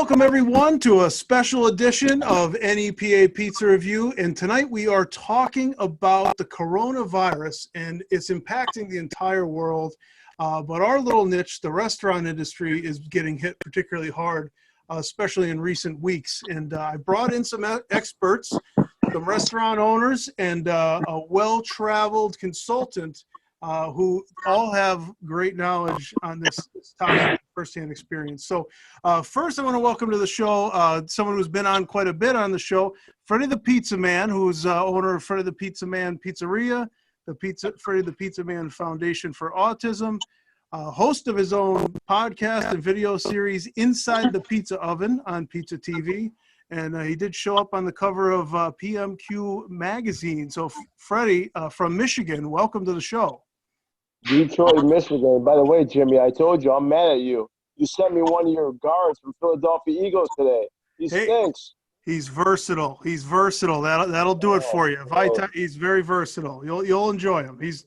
Welcome everyone to a special edition of NEPA Pizza Review. And tonight we are talking about the coronavirus and it's impacting the entire world. But our little niche, the restaurant industry, is getting hit particularly hard, especially in recent weeks. And I brought in some experts, some restaurant owners, and a well-traveled consultant who all have great knowledge on this topic, firsthand experience. So first I want to welcome to the show someone who's been on quite a bit on the show, Fredi the Pizza Man, who's owner of Fredi the Pizza Man Pizzeria, Fredi the Pizza Man Foundation for Autism, host of his own podcast and video series, Inside the Pizza Oven on Pizza TV. And he did show up on the cover of PMQ magazine. So Fredi from Michigan, welcome to the show. Detroit, Michigan. By the way, Jimmy, I told you I'm mad at you. You sent me one of your guards from Philadelphia Eagles today. He stinks. He's versatile. He's versatile. That'll do it for you. He's very versatile. You'll enjoy him. He's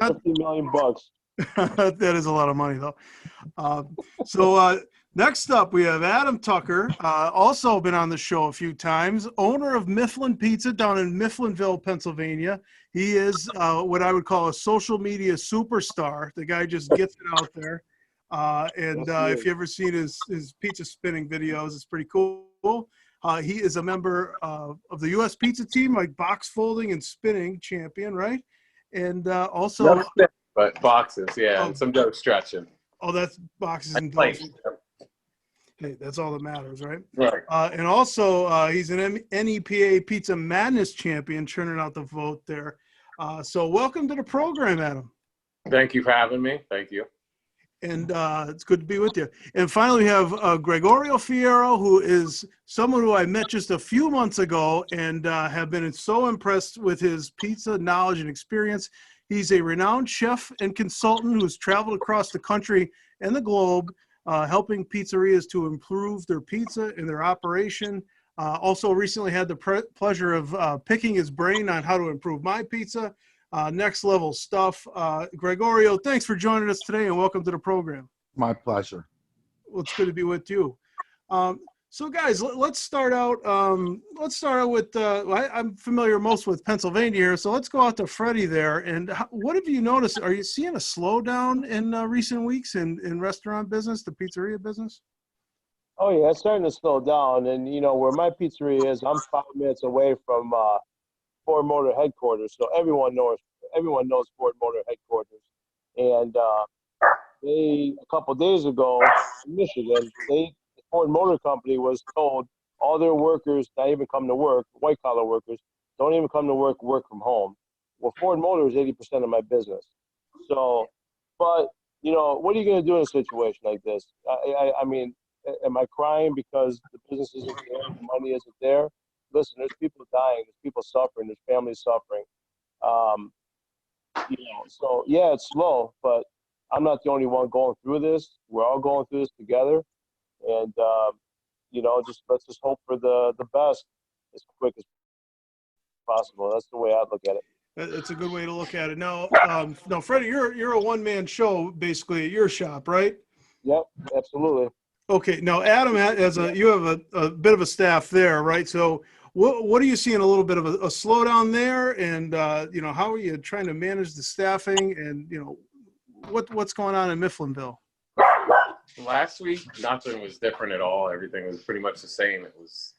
not $50 million. That is a lot of money though. Next up, we have Adam Tucker, also been on the show a few times, owner of Mifflin Pizza down in Mifflinville, Pennsylvania. He is what I would call a social media superstar. The guy just gets it out there. If you ever seen his pizza spinning videos, it's pretty cool. He is a member of the U.S. pizza team, like box folding and spinning champion, right? And also... No spin, but boxes, yeah, and some dough stretching. Oh, that's boxes and dough. Hey, that's all that matters, right? Right. And also, he's an NEPA Pizza Madness champion, churning out the vote there. So welcome to the program, Adam. Thank you for having me. Thank you. And it's good to be with you. And finally, we have Gregorio Fierro, who is someone who I met just a few months ago and have been so impressed with his pizza knowledge and experience. He's a renowned chef and consultant who's traveled across the country and the globe, helping pizzerias to improve their pizza and their operation. Also recently had the pleasure of picking his brain on how to improve my pizza. Next level stuff. Gregorio, thanks for joining us today and welcome to the program. My pleasure. Well, it's good to be with you. So guys, let's start out with, I'm familiar most with Pennsylvania here, so let's go out to Fredi there. And what have you noticed? Are you seeing a slowdown in recent weeks in restaurant business, the pizzeria business? Oh, yeah, it's starting to slow down. And, you know, where my pizzeria is, I'm 5 minutes away from Ford Motor headquarters. So everyone knows Ford Motor headquarters. And a couple days ago in Michigan, the Ford Motor Company was told all their workers not even come to work, white-collar workers, don't even come to work from home. Well, Ford Motor is 80% of my business. So, but, you know, what are you going to do in a situation like this? I mean, am I crying because the business isn't there, the money isn't there? Listen, there's people dying, there's people suffering, there's families suffering. You know, so, yeah, it's slow, but I'm not the only one going through this. We're all going through this together. And, you know, let's just hope for the best as quick as possible. That's the way I look at it. It's a good way to look at it. Now, Fredi, you're a one-man show basically at your shop, right? Yep, absolutely. Okay. Now, Adam, you have a bit of a staff there, right? So what are you seeing a little bit of a slowdown there? And, you know, how are you trying to manage the staffing and, you know, what's going on in Mifflinville? Last week, nothing was different at all. Everything was pretty much the same. It was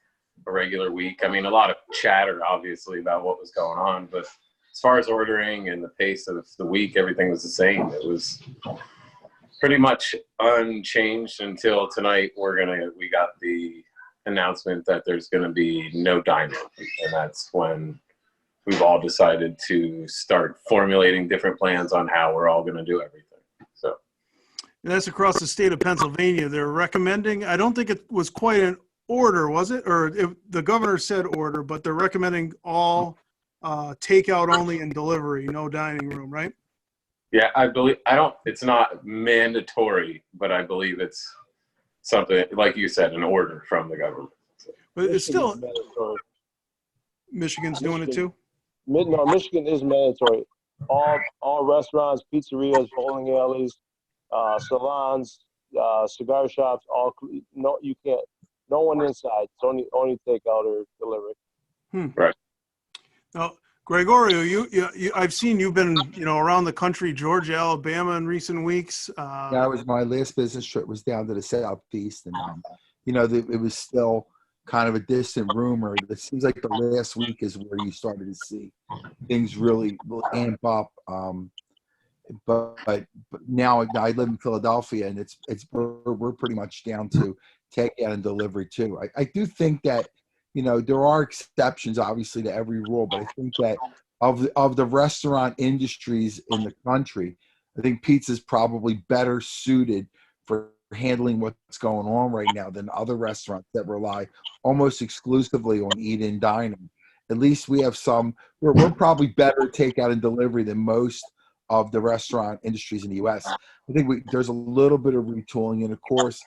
a regular week. I mean, a lot of chatter, obviously, about what was going on. But as far as ordering and the pace of the week, everything was the same. It was pretty much unchanged until tonight. We got the announcement that there's going to be no dining. And that's when we've all decided to start formulating different plans on how we're all going to do everything. So. And that's across the state of Pennsylvania. They're recommending, I don't think it was quite an order, was it? Or the governor said order, but they're recommending all takeout only and delivery, no dining room, right? Yeah, it's not mandatory, but I believe it's something, like you said, an order from the government. But it's still, Michigan's doing it too? No, Michigan is mandatory. All restaurants, pizzerias, bowling alleys, salons, cigar shops, you can't. No one inside. It's only takeout or delivery. Right. Now, Gregorio, I've seen you've been, around the country, Georgia, Alabama in recent weeks. Yeah, it was my last business trip was down to the southeast, and it was still kind of a distant rumor. It seems like the last week is where you started to see things really amp up. But now I live in Philadelphia, and we're pretty much down to takeout and delivery too. I do think that there are exceptions, obviously, to every rule, but I think that of the restaurant industries in the country, I think pizza is probably better suited for handling what's going on right now than other restaurants that rely almost exclusively on eat-in dining. At least we have we're probably better at takeout and delivery than most of the restaurant industries in the U.S. I think there's a little bit of retooling, and of course,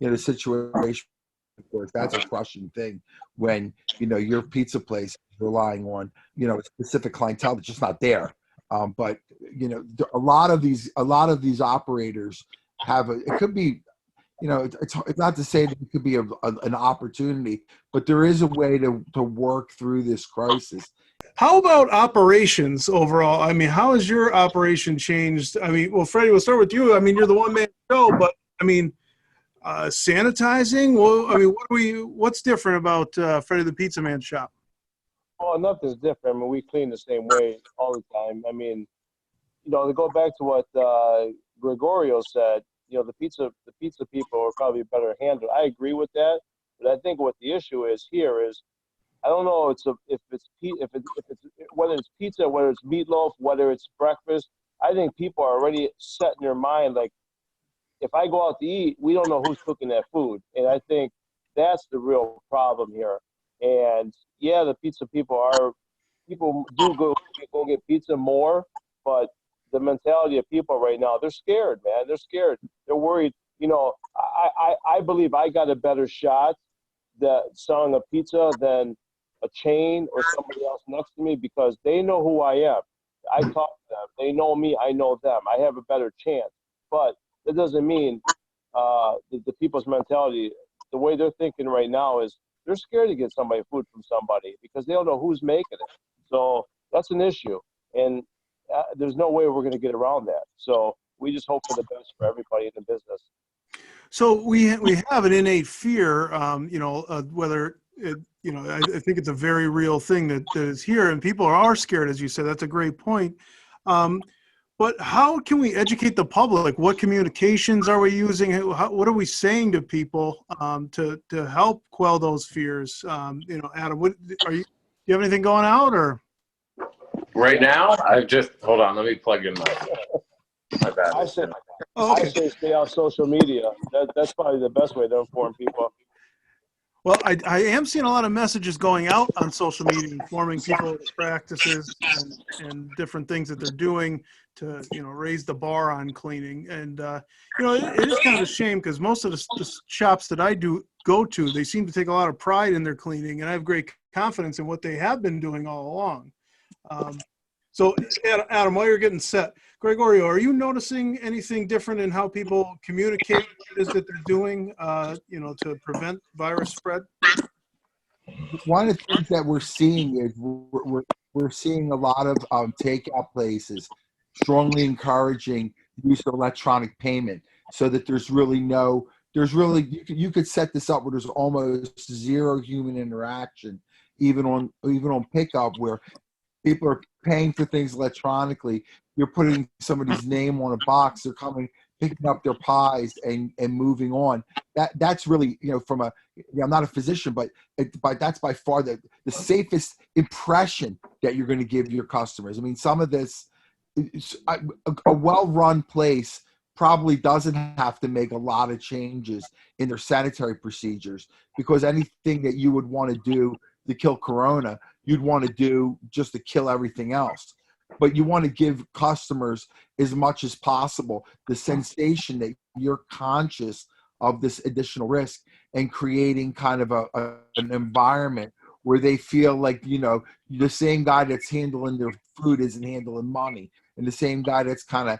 the situation, of course, that's a crushing thing when your pizza place is relying on a specific clientele that's just not there. But a lot of these operators it could be, it's not to say that it could be an opportunity, but there is a way to work through this crisis. How about operations overall? I mean, how has your operation changed? I mean, well, Freddie, we'll start with you. I mean, you're the one-man show, but I mean, sanitizing. Well, I mean, what's different about Freddie the Pizza Man shop? Well, nothing's different. I mean, we clean the same way all the time. I mean, to go back to what Gregorio said, the pizza people are probably better handled. I agree with that, but I think what the issue is here is, I don't know whether it's pizza, whether it's meatloaf, whether it's breakfast. I think people are already set in their mind, like, if I go out to eat, we don't know who's cooking that food. And I think that's the real problem here. And yeah, the pizza people do go get pizza more, but the mentality of people right now, they're scared, man. They're scared. They're worried. I believe I got a better shot at selling a pizza than a chain or somebody else next to me, because they know who I am. I talk to them. They know me. I know them. I have a better chance. But that doesn't mean the people's mentality, the way they're thinking right now is they're scared to get somebody food from somebody because they don't know who's making it. So that's an issue. And there's no way we're going to get around that. So we just hope for the best for everybody in the business. So we have an innate fear, whether I think it's a very real thing that is here, and people are scared, as you said. That's a great point. But how can we educate the public? What communications are we using? What are we saying to people to help quell those fears? Adam, do you have anything going out or? Right now, hold on. Let me plug in my bad. I say Okay. stay on social media. That's probably the best way to inform people. Well, I am seeing a lot of messages going out on social media informing people of the practices and different things that they're doing to, raise the bar on cleaning. And, it is kind of a shame because most of the shops that I do go to, they seem to take a lot of pride in their cleaning, and I have great confidence in what they have been doing all along. So, Adam, while you're getting set, Gregorio, are you noticing anything different in how people communicate what it is that they're doing, to prevent virus spread? One of the things that we're seeing is we're seeing a lot of takeout places strongly encouraging the use of electronic payment, so that you could set this up where there's almost zero human interaction, even on pickup, where people are paying for things electronically. You're putting somebody's name on a box. They're coming, picking up their pies and moving on. That's really, I'm not a physician, but that's by far the safest impression that you're going to give your customers. I mean, some of this, a well-run place probably doesn't have to make a lot of changes in their sanitary procedures, because anything that you would want to do to kill corona, you'd want to do just to kill everything else. But you want to give customers, as much as possible, the sensation that you're conscious of this additional risk, and creating kind of an environment where they feel like, the same guy that's handling their food isn't handling money, and the same guy that's kind of,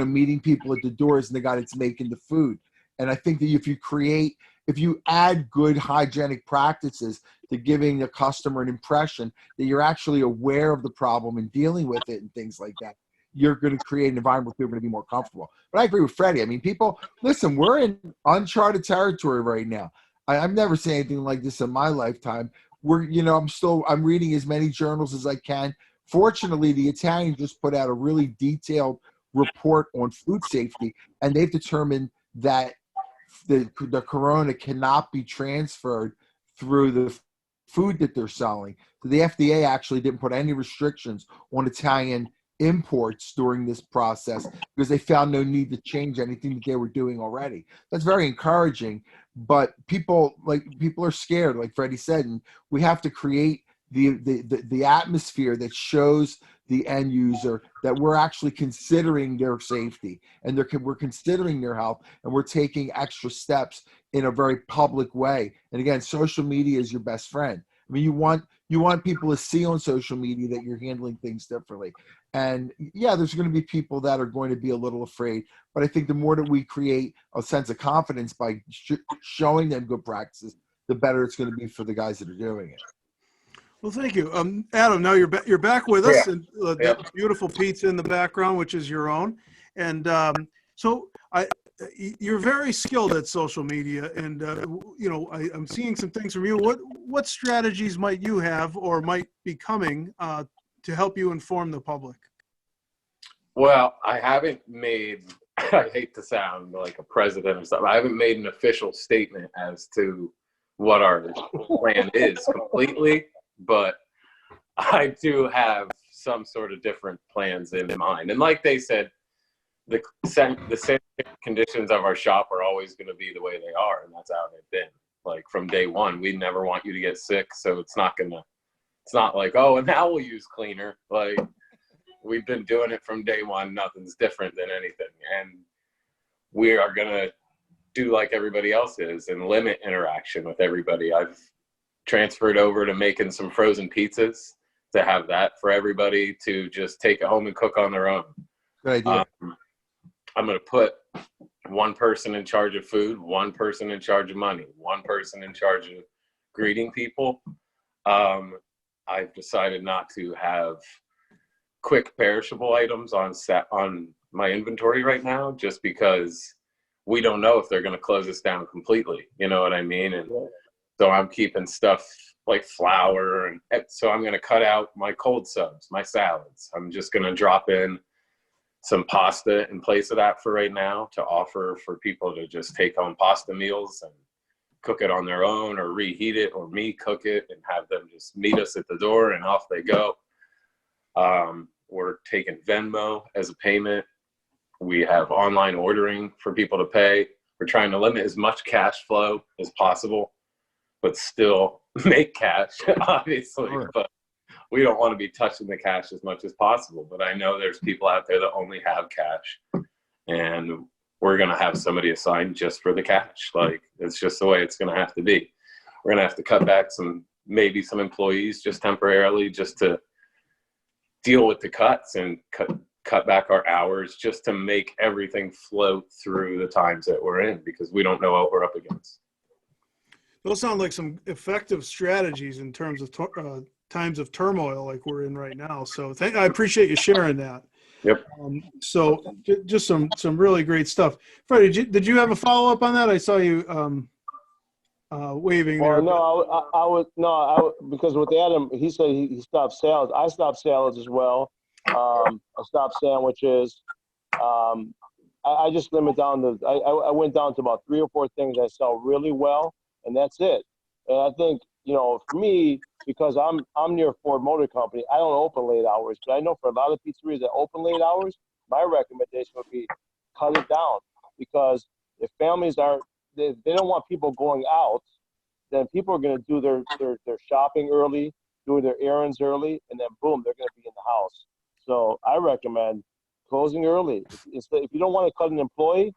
meeting people at the doors and the guy that's making the food. And I think that if you create if you add good hygienic practices to giving the customer an impression that you're actually aware of the problem and dealing with it and things like that, you're going to create an environment where people are going to be more comfortable. But I agree with Freddie. I mean, people, listen, we're in uncharted territory right now. I've never seen anything like this in my lifetime. I'm reading as many journals as I can. Fortunately, the Italians just put out a really detailed report on food safety, and they've determined that the corona cannot be transferred through the food that they're selling. So the FDA actually didn't put any restrictions on Italian imports during this process because they found no need to change anything that they were doing already. That's very encouraging, but people are scared, like Freddie said, and we have to create the atmosphere that shows the end user that we're actually considering their safety and we're considering their health, and we're taking extra steps in a very public way. And again, social media is your best friend. I mean, you want people to see on social media that you're handling things differently. And yeah, there's going to be people that are going to be a little afraid, but I think the more that we create a sense of confidence by showing them good practices, the better it's going to be for the guys that are doing it. Well, thank you. Adam, now you're back with us, Yeah. and that beautiful pizza in the background, which is your own. And so you're very skilled at social media, and I'm seeing some things from you. What strategies might you have or might be coming to help you inform the public? Well, I haven't made, I hate to sound like a president or something, I haven't made an official statement as to what our plan is completely, but I do have some sort of different plans in mind. And like they said, the sanitary conditions of our shop are always going to be the way they are, and that's how they've been. Like from day one, we never want you to get sick, so it's not like, oh, and now we'll use cleaner. Like, we've been doing it from day one. Nothing's different than anything, and we are going to do like everybody else is and limit interaction with everybody. I've transferred over to making some frozen pizzas to have that for everybody to just take it home and cook on their own. Good idea. I'm going to put one person in charge of food, one person in charge of money, one person in charge of greeting people. I've decided not to have quick perishable items on my inventory right now, just because we don't know if they're going to close us down completely. You know what I mean? And so I'm keeping stuff like flour, and so I'm going to cut out my cold subs, my salads. I'm just going to drop in some pasta in place of that for right now, to offer for people to just take home pasta meals and cook it on their own, or reheat it, or me cook it and have them just meet us at the door and off they go. We're taking Venmo as a payment. We have online ordering for people to pay. We're trying to limit as much cash flow as possible, but still make cash, obviously. Sure. But we don't want to be touching the cash as much as possible. But I know there's people out there that only have cash, and we're going to have somebody assigned just for the cash. Like, it's just the way it's going to have to be. We're going to have to cut back maybe some employees just temporarily, just to deal with the cuts and cut back our hours, just to make everything float through the times that we're in, because we don't know what we're up against. Those sound like some effective strategies in terms of times of turmoil like we're in right now. So I appreciate you sharing that. Yep. So just some really great stuff. Freddie, did you have a follow-up on that? I saw you waving there. Well, no, because with Adam, he said he stopped salads. I stopped salads as well. I stopped sandwiches. I just limit down to, I went down to about 3 or 4 things I sell really well, and that's it. And I think, for me, because I'm near Ford Motor Company, I don't open late hours, but I know for a lot of pizzerias that open late hours, my recommendation would be cut it down, because if families they don't want people going out, then people are going to do their shopping early, do their errands early, and then boom, they're going to be in the house. So I recommend closing early. If you don't want to cut an employee,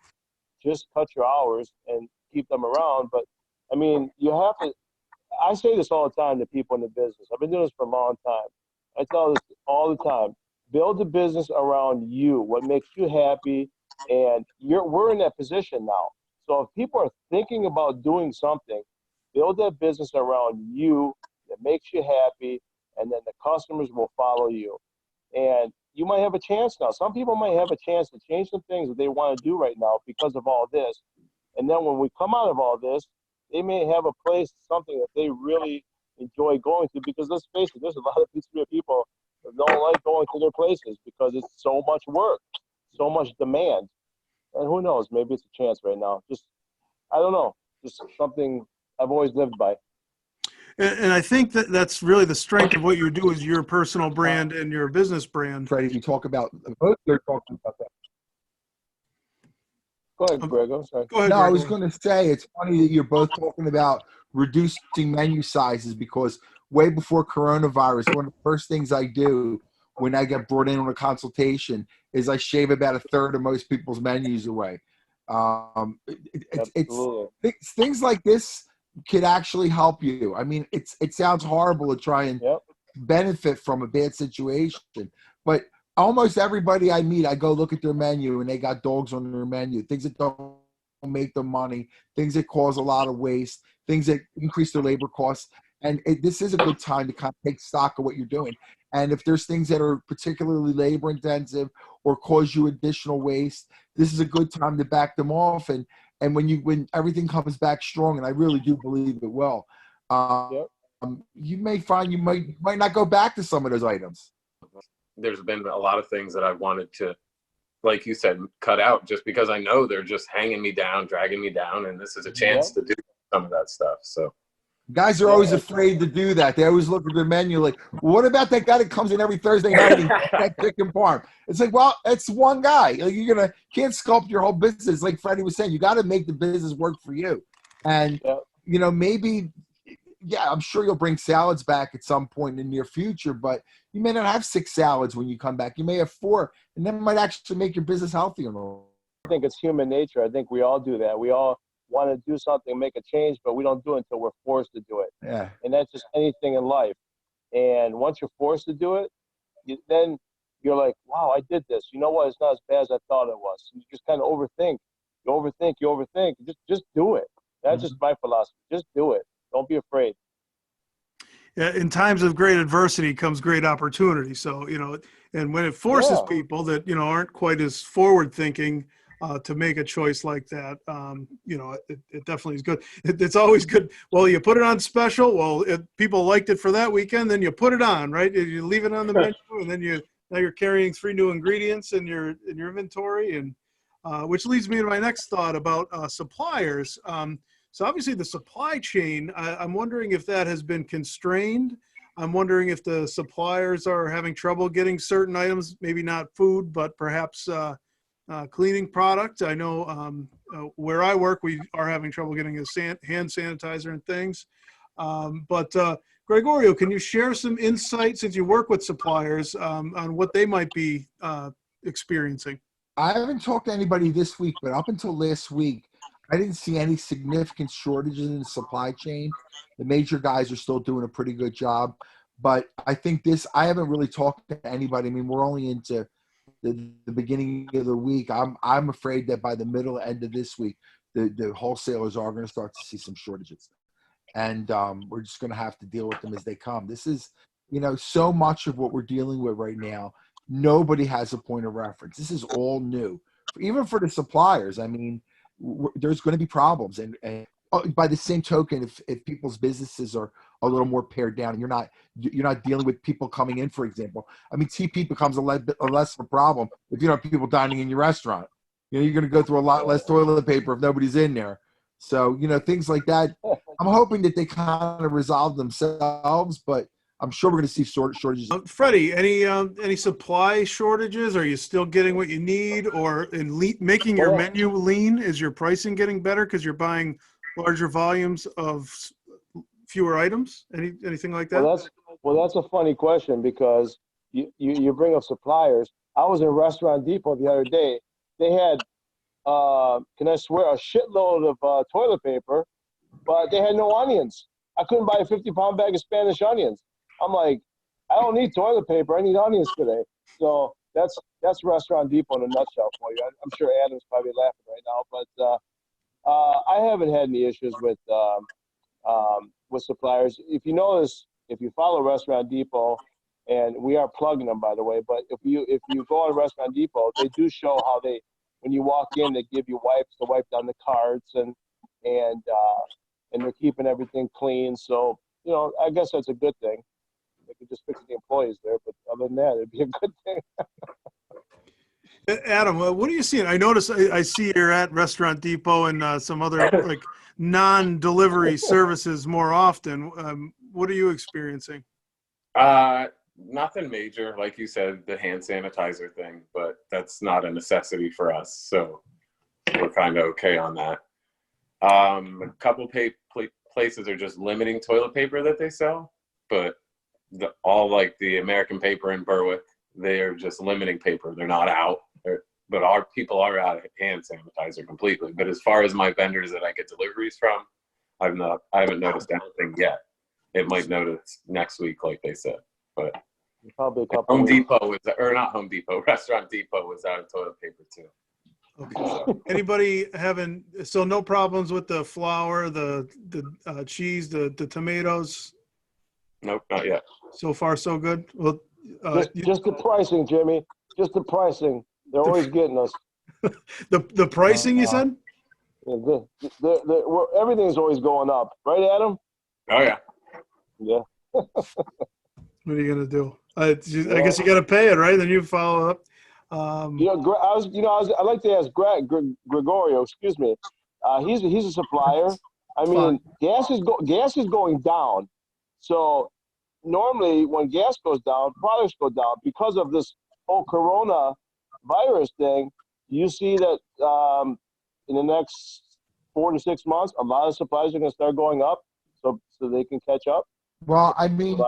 just cut your hours and keep them around. But I mean, you have to. I say this all the time to people in the business. I've been doing this for a long time. I tell this all the time. Build a business around you, what makes you happy, and we're in that position now. So if people are thinking about doing something, build a business around you that makes you happy, and then the customers will follow you. And you might have a chance now. Some people might have a chance to change some things that they want to do right now because of all this. And then when we come out of all this, they may have a place, something that they really enjoy going to. Because let's face it, there's a lot of pizzeria people that don't like going to their places because it's so much work, so much demand. And who knows, maybe it's a chance right now. Just, I don't know, just something I've always lived by. And I think that that's really the strength of what you do is your personal brand and your business brand. Freddie, you talk about both. They're talking about that. Go ahead, Greg. I'm sorry. Go ahead, No, Greg. I was going to say it's funny that you're both talking about reducing menu sizes because way before coronavirus, one of the first things I do when I get brought in on a consultation is I shave about a third of most people's menus away. It's things like this could actually help you. I mean, it sounds horrible to try and benefit from a bad situation, but almost everybody I meet, I go look at their menu and they got dogs on their menu, things that don't make them money, things that cause a lot of waste, things that increase their labor costs. And this is a good time to kind of take stock of what you're doing. And if there's things that are particularly labor intensive or cause you additional waste, this is a good time to back them off. And when everything comes back strong, and I really do believe it will, you may find you might not go back to some of those items. There's been a lot of things that I've wanted to, like you said, cut out just because I know they're just hanging me down, dragging me down, and this is a chance to do some of that stuff. So guys are always afraid to do that. They always look at their menu like, what about that guy that comes in every Thursday night and that chicken parm? It's like, well, it's one guy. Like, can't sculpt your whole business. Like Freddie was saying, you got to make the business work for you. And maybe, I'm sure you'll bring salads back at some point in the near future, but you may not have 6 salads when you come back. You may have 4, and that might actually make your business healthier. I think it's human nature. I think we all do that. We all want to do something, make a change, but we don't do it until we're forced to do it. Yeah. And that's just anything in life. And once you're forced to do it, then you're like, wow, I did this. You know what? It's not as bad as I thought it was. You just kind of overthink. You overthink. Just do it. That's just my philosophy. Just do it. Don't be afraid. Yeah, in times of great adversity comes great opportunity. So, and when it forces people that, aren't quite as forward thinking to make a choice like that, it definitely is good. It's always good. Well, you put it on special. Well, if people liked it for that weekend, then you put it on, right? You leave it on the menu, and then now you're carrying 3 new ingredients in your inventory, and which leads me to my next thought about suppliers. So obviously the supply chain, I'm wondering if that has been constrained. I'm wondering if the suppliers are having trouble getting certain items, maybe not food, but perhaps cleaning product. I know where I work, we are having trouble getting hand sanitizer and things. But Gregorio, can you share some insight, since you work with suppliers, on what they might be experiencing? I haven't talked to anybody this week, but up until last week, I didn't see any significant shortages in the supply chain. The major guys are still doing a pretty good job. But I think I haven't really talked to anybody. I mean, we're only into the beginning of the week. I'm afraid that by the middle end of this week, the wholesalers are going to start to see some shortages. And we're just going to have to deal with them as they come. This is, so much of what we're dealing with right now. Nobody has a point of reference. This is all new, even for the suppliers. I mean, there's going to be problems, and by the same token, if people's businesses are a little more pared down, and you're not dealing with people coming in, for example. I mean, TP becomes a less of a problem if you don't have people dining in your restaurant. You're going to go through a lot less toilet paper if nobody's in there. So things like that. I'm hoping that they kind of resolve themselves, but I'm sure we're going to see shortages. Freddie, any supply shortages? Are you still getting what you need, or making your menu lean? Is your pricing getting better because you're buying larger volumes of fewer items? Anything like that? Well, that's a funny question, because you bring up suppliers. I was in Restaurant Depot the other day. They had, can I swear, a shitload of toilet paper, but they had no onions. I couldn't buy a 50-pound bag of Spanish onions. I'm like, I don't need toilet paper. I need onions today. So that's Restaurant Depot in a nutshell for you. I'm sure Adam's probably laughing right now, I haven't had any issues with suppliers. If you notice, if you follow Restaurant Depot, and we are plugging them, by the way, but if you go on Restaurant Depot, they do show how they, when you walk in, they give you wipes to wipe down the carts, and they're keeping everything clean. So, you know, I guess that's a good thing. They could just fix the employees there, but other than that, it'd be a good thing. Adam, what are you seeing? I notice I see you're at Restaurant Depot and some other like non-delivery services more often. What are you experiencing? Nothing major, like you said, the hand sanitizer thing, but that's not a necessity for us, so we're kind of okay on that. A couple places are just limiting toilet paper that they sell, but all like the American Paper in Berwick, they are just limiting paper. They're not out. But our people are out of hand sanitizer completely. But as far as my vendors that I get deliveries from, I haven't noticed anything yet. It might notice next week, like they said. But probably a couple. Home Depot was, or not Home Depot, Restaurant Depot was out of toilet paper too. Okay. Anybody having, so no problems with the flour, the cheese, the tomatoes? Nope, not yet. So far, so good. Well, just the pricing, Jimmy. Just the pricing. They're always getting us. The pricing, you said? Everything's always going up, right, Adam? Oh yeah. Yeah. What are you gonna do? I guess you got to pay it, right? Then you follow up. I'd like to ask Gregorio. Excuse me. He's a supplier. I mean, gas is going down. So normally, when gas goes down, products go down because of this whole Corona virus thing. You see that in the next 4 to 6 months, a lot of supplies are going to start going up, so they can catch up. Well, I mean,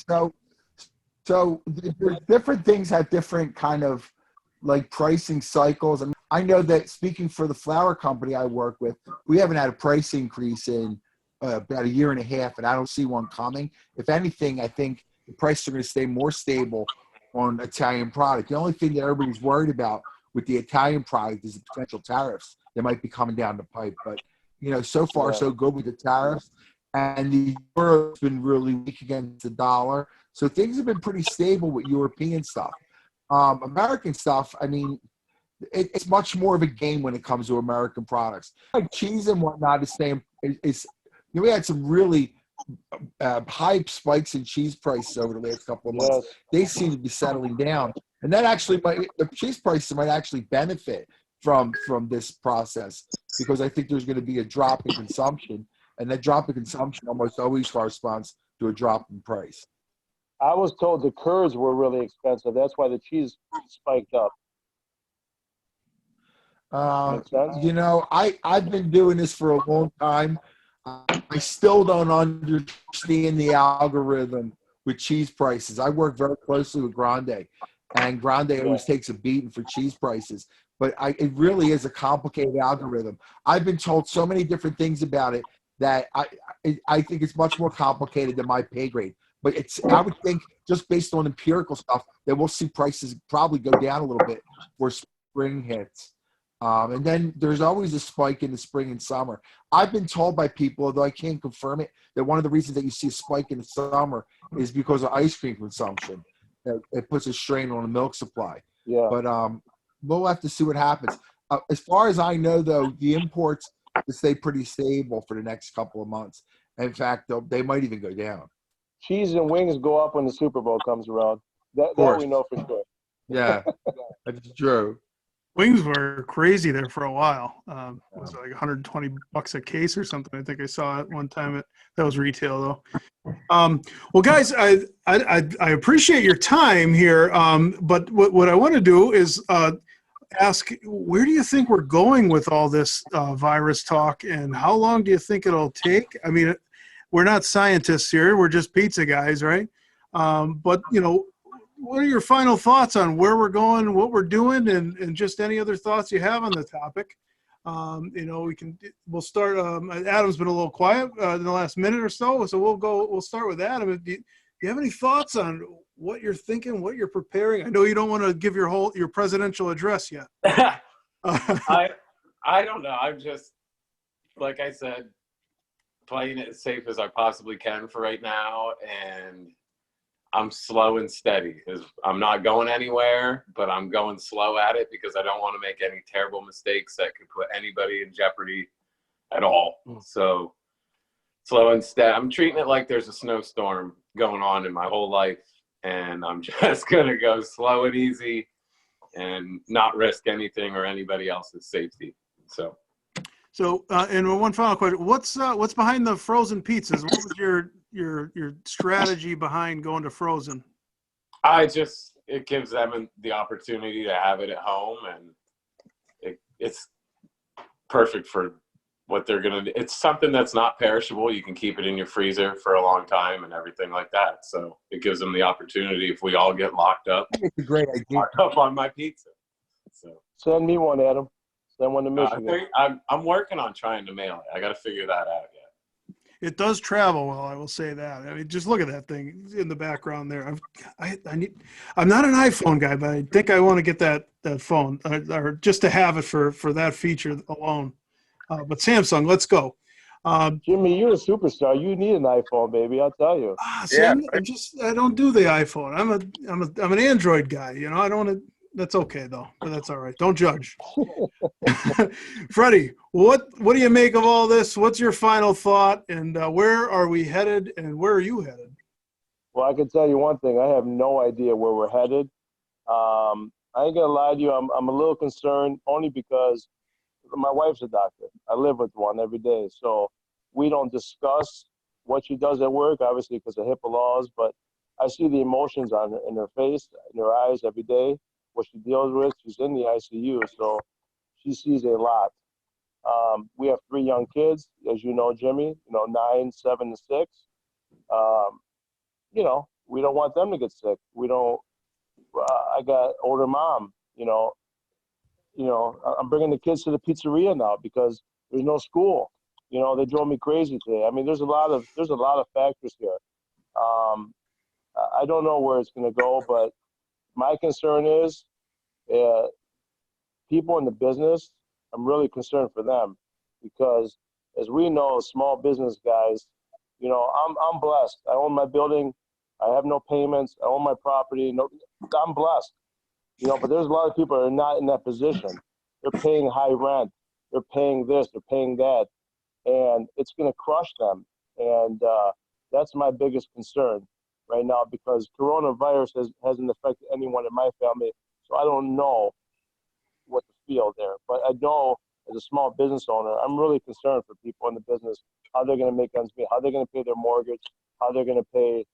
so there's different things have different kind of like pricing cycles. I mean, I know that speaking for the flour company I work with, we haven't had a price increase in about 1.5 years, and I don't see one coming. If anything, I think the prices are going to stay more stable on Italian product. The only thing that everybody's worried about with the Italian product is the potential tariffs that might be coming down the pipe. But, you know, so far so good with the tariffs. And the euro's been really weak against the dollar. So things have been pretty stable with European stuff. American stuff, I mean, it's much more of a game when it comes to American products. Like cheese and whatnot is staying. We had some really high spikes in cheese prices over the last couple of months. Yes. They seem to be settling down, and that actually the cheese prices might actually benefit from this process, because I think there's going to be a drop in consumption, and that drop in consumption almost always corresponds to a drop in price. I was told the curds were really expensive. That's why the cheese spiked up. You know, I've been doing this for a long time. I still don't understand the algorithm with cheese prices. I work very closely with Grande, and Grande always takes a beating for cheese prices. But it really is a complicated algorithm. I've been told so many different things about it that I think it's much more complicated than my pay grade. But I would think, just based on empirical stuff, that we'll see prices probably go down a little bit before spring hits. And then there's always a spike in the spring and summer. I've been told by people, although I can't confirm it, that one of the reasons that you see a spike in the summer is because of ice cream consumption. It puts a strain on the milk supply. Yeah. But we'll have to see what happens. As far as I know, though, the imports will stay pretty stable for the next couple of months. In fact, they might even go down. Cheese and wings go up when the Super Bowl comes around. That we know for sure. Yeah, that's true. Wings were crazy there for a while. It was like $120 a case or something. I think I saw it one time. That was retail though. Well, guys, I appreciate your time here. But what I want to do is ask, where do you think we're going with all this virus talk, and how long do you think it'll take? I mean, we're not scientists here. We're just pizza guys, right? But, you know, what are your final thoughts on where we're going, what we're doing, and just any other thoughts you have on the topic? You know, we'll start. Adam's been a little quiet in the last minute or so, so we'll start with Adam. Do you have any thoughts on what you're thinking, what you're preparing? I know you don't want to give your presidential address yet. I don't know. I'm just like I said, playing it as safe as I possibly can for right now, and I'm slow and steady. I'm not going anywhere, but I'm going slow at it because I don't want to make any terrible mistakes that could put anybody in jeopardy at all. So slow and steady. I'm treating it like there's a snowstorm going on in my whole life, and I'm just gonna go slow and easy and not risk anything or anybody else's safety. So And one final question: what's behind the frozen pizzas? What was your strategy behind going to frozen? It gives them the opportunity to have it at home, and it's perfect for what they're gonna do. It's something that's not perishable. You can keep it in your freezer for a long time and everything like that. So it gives them the opportunity if we all get locked up. It's a great idea. Locked up on my pizza. So Send me one, Adam. Send one to Michigan. I'm working on trying to mail it. I got to figure that out yet. It does travel well, I will say that. I mean, just look at that thing in the background there. I'm not an iPhone guy, but I think I want to get that phone or just to have it for that feature alone. But Samsung, let's go. Jimmy, you're a superstar. You need an iPhone, baby. I'll tell you. I don't do the iPhone. I'm an Android guy. You know, I don't want to. That's okay though, but that's all right. Don't judge. Fredi, what do you make of all this? What's your final thought? And where are we headed? And where are you headed? Well, I can tell you one thing. I have no idea where we're headed. I ain't gonna lie to you. I'm a little concerned only because my wife's a doctor. I live with one every day, so we don't discuss what she does at work, obviously because of HIPAA laws. But I see the emotions in her face, in her eyes every day. What she deals with. She's in the ICU, so she sees a lot. We have 3 young kids, as you know, Jimmy. 9, 7, and 6. We don't want them to get sick. We don't. I got older mom. I'm bringing the kids to the pizzeria now because there's no school. They drove me crazy today. I mean, there's a lot of factors here. I don't know where it's going to go, but my concern is people in the business. I'm really concerned for them because, as we know, small business guys, I'm blessed. I own my building. I have no payments. I own my property. No, I'm blessed. But there's a lot of people that are not in that position. They're paying high rent. They're paying this. They're paying that, and it's going to crush them. And that's my biggest concern right now because coronavirus hasn't affected anyone in my family. So I don't know what to feel there. But I know as a small business owner, I'm really concerned for people in the business, how they're going to make ends meet, how they're going to pay their mortgage, how they're going to pay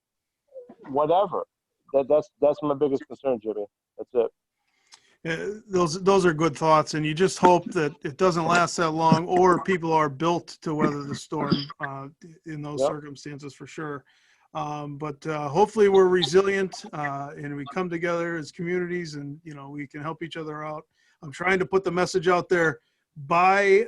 whatever. That's my biggest concern, Jimmy. That's it. Those are good thoughts, and you just hope that it doesn't last that long, or people are built to weather the storm in those circumstances for sure. But hopefully we're resilient and we come together as communities, and we can help each other out. I'm trying to put the message out there. I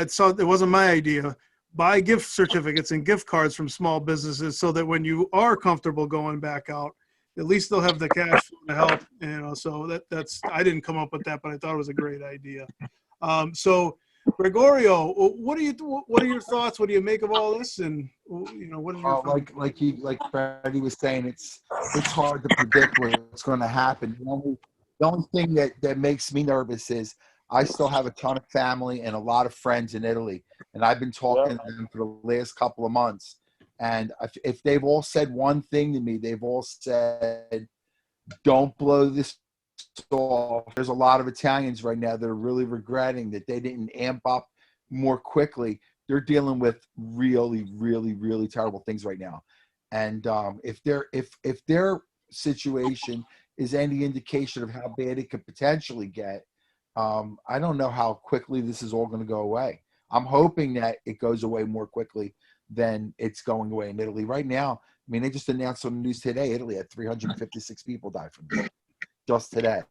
saw it wasn't my idea. Buy gift certificates and gift cards from small businesses so that when you are comfortable going back out, at least they'll have the cash flow to help. So that's I didn't come up with that, but I thought it was a great idea. So Gregorio, what are your thoughts? What do you make of all this? And what is your like Fredi was saying, it's hard to predict what's going to happen. The only thing that makes me nervous is I still have a ton of family and a lot of friends in Italy, and I've been talking to them for the last couple of months. And if they've all said one thing to me, they've all said, "Don't blow this off." There's a lot of Italians right now that are really regretting that they didn't amp up more quickly. They're dealing with really, really, really terrible things right now. And if their situation is any indication of how bad it could potentially get, I don't know how quickly this is all going to go away. I'm hoping that it goes away more quickly than it's going away in Italy right now. I mean, they just announced on the news today, Italy had 356 people die from this just today.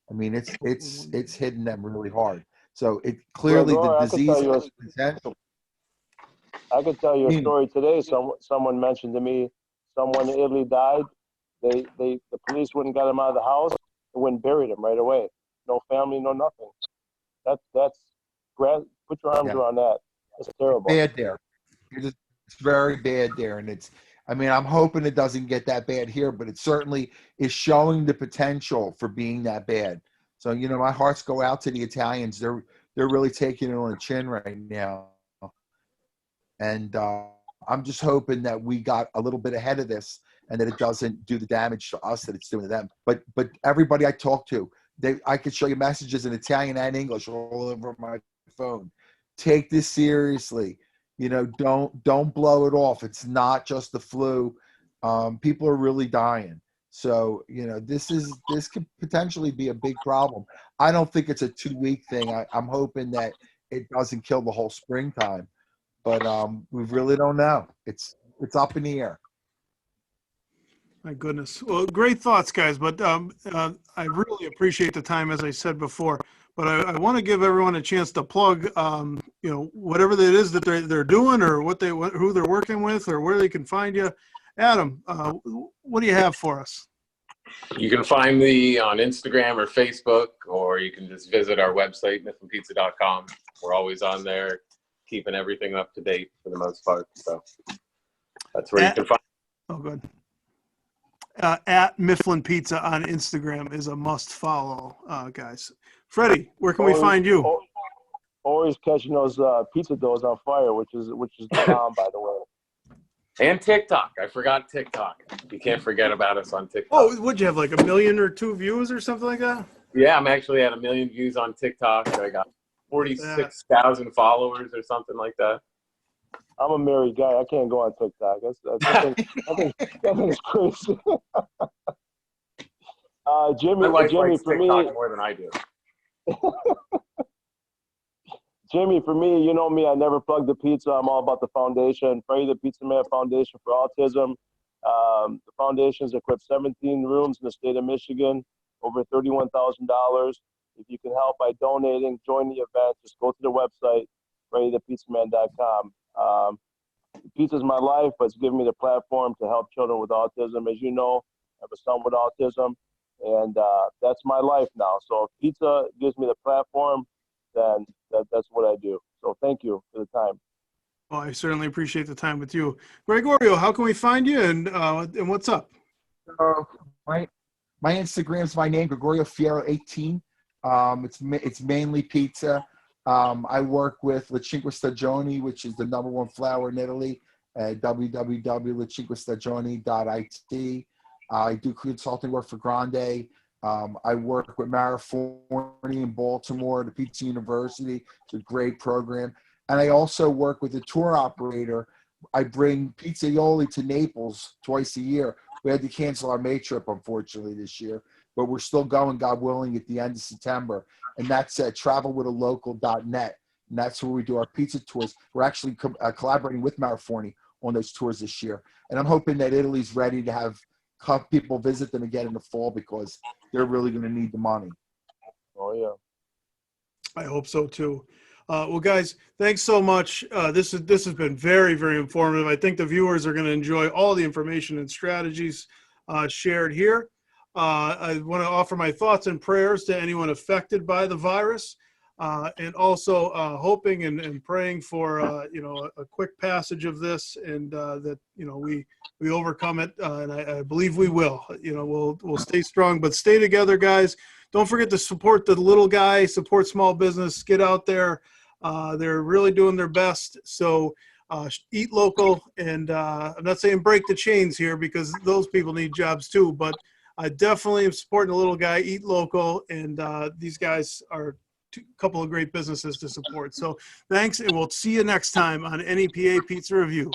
I mean, it's hitting them really hard. So it clearly the disease has potential. I could tell you a story today. Someone mentioned to me, someone in Italy died. The police wouldn't get him out of the house. They wouldn't bury him right away. No family, no nothing. That's grand. Put your arms around that. That's terrible. Bad there. It's very bad there, and I mean, I'm hoping it doesn't get that bad here, but it certainly is showing the potential for being that bad. So, my hearts go out to the Italians. They're really taking it on the chin right now, and I'm just hoping that we got a little bit ahead of this and that it doesn't do the damage to us that it's doing to them. But everybody I talk to, I could show you messages in Italian and English all over my phone. Take this seriously. Don't blow it off. It's not just the flu. People are really dying. So, this could potentially be a big problem. I don't think it's a 2-week thing. I'm hoping that it doesn't kill the whole springtime, but we really don't know. It's up in the air. My goodness. Well, great thoughts, guys. But I really appreciate the time, as I said before. But I want to give everyone a chance to plug, whatever it is that they're doing, or who they're working with, or where they can find you. Adam, what do you have for us? You can find me on Instagram or Facebook, or you can just visit our website, mifflinpizza.com. We're always on there, keeping everything up to date for the most part. So that's where you can find. Oh, good. At Mifflin Pizza on Instagram is a must follow, guys. Freddie, where can we find you? Always catching those pizza doughs on fire, which is the bomb, by the way. And TikTok. I forgot TikTok. You can't forget about us on TikTok. Oh, would you have like 1 million or 2 views or something like that? Yeah, I'm actually at 1 million views on TikTok. I got 46,000 followers or something like that. I'm a married guy. I can't go on TikTok. That thing's crazy. My wife Jimmy, likes for TikTok me, more than I do. Jimmy, for me, you know me, I never plug the pizza. I'm all about the foundation. Fredi the Pizza Man Foundation for Autism. The foundation's equipped 17 rooms in the state of Michigan, over $31,000. If you can help by donating, join the event. Just go to the website, FrediThePizzaMan.com. Pizza's my life, but it's given me the platform to help children with autism. As you know, I have a son with autism, and that's my life now. So if pizza gives me the platform, then that's what I do. So thank you for the time. Well, I certainly appreciate the time with you. Gregorio, how can we find you, and what's up? My Instagram's my name, Gregorio Fierro 18. It's mainly pizza. I work with La Cinque Stagioni, which is the #1 flour in Italy, at www.lacinquestagioni.it. I do consulting work for Grande. I work with Marifoni in Baltimore, the Pizza University. It's a great program. And I also work with a tour operator. I bring pizzaioli to Naples twice a year. We had to cancel our May trip, unfortunately, this year. But we're still going, God willing, at the end of September. And that's at travelwithalocal.net. And that's where we do our pizza tours. We're actually collaborating with Marifoni on those tours this year. And I'm hoping that Italy's ready to have people visit them again in the fall, because they're really going to need the money. Oh, yeah. I hope so, too. Well, guys, thanks so much. This has been very, very informative. I think the viewers are going to enjoy all the information and strategies shared here. I want to offer my thoughts and prayers to anyone affected by the virus, and also hoping and praying for a quick passage of this, and that we overcome it, and I believe we will. We'll stay strong, but stay together, guys. Don't forget to support the little guy, support small business, get out there. They're really doing their best. So eat local, and I'm not saying break the chains here, because those people need jobs too, but I definitely am supporting the little guy, eat local, and these guys are a couple of great businesses to support. So thanks, and we'll see you next time on NEPA Pizza Review.